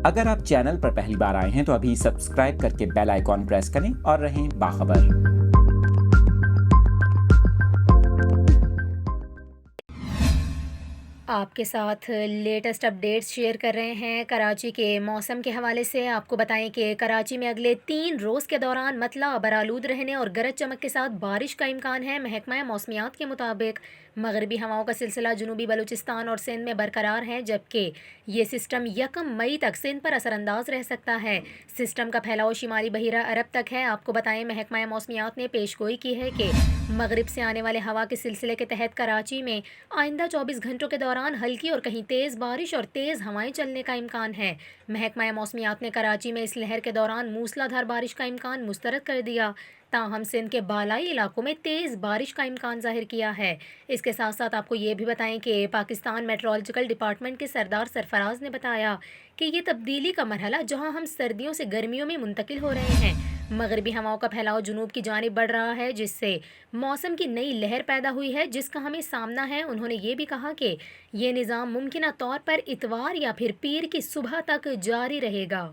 اگر آپ چینل پر پہلی بار آئے ہیں تو ابھی سبسکرائب کر کے بیل آئیکن پریس کریں اور رہیں باخبر۔ آپ کے ساتھ لیٹسٹ اپڈیٹس شیئر کر رہے ہیں کراچی کے موسم کے حوالے سے۔ آپ کو بتائیں کہ کراچی میں اگلے 3 روز کے دوران مطلع ابرآلود رہنے اور گرج چمک کے ساتھ بارش کا امکان ہے۔ محکمہ موسمیات کے مطابق مغربی ہواؤں کا سلسلہ جنوبی بلوچستان اور سندھ میں برقرار ہے، جبکہ یہ سسٹم 1 مئی تک سندھ پر اثر انداز رہ سکتا ہے۔ سسٹم کا پھیلاؤ شمالی بحیرہ عرب تک ہے۔ آپ کو بتائیں محکمہ موسمیات نے پیش گوئی کی ہے کہ مغرب سے آنے والے ہوا کے سلسلے کے تحت کراچی میں آئندہ 24 گھنٹوں کے دوران ہلکی اور کہیں تیز بارش اور تیز ہوائیں چلنے کا امکان ہے۔ محکمہ موسمیات نے کراچی میں اس لہر کے دوران موسلا دھار بارش کا امکان مسترد کر دیا، تاہم سندھ کے بالائی علاقوں میں تیز بارش کا امکان ظاہر کیا ہے۔ اس کے ساتھ ساتھ آپ کو یہ بھی بتائیں کہ پاکستان میٹرولوجیکل ڈپارٹمنٹ کے سردار سرفراز نے بتایا کہ یہ تبدیلی کا مرحلہ جہاں ہم سردیوں سے گرمیوں میں منتقل ہو رہے ہیں، مغربی ہواؤں کا پھیلاؤ جنوب کی جانب بڑھ رہا ہے، جس سے موسم کی نئی لہر پیدا ہوئی ہے جس کا ہمیں سامنا ہے۔ انہوں نے یہ بھی کہا کہ یہ نظام ممکنہ طور پر اتوار یا پھر پیر کی صبح تک جاری رہے گا۔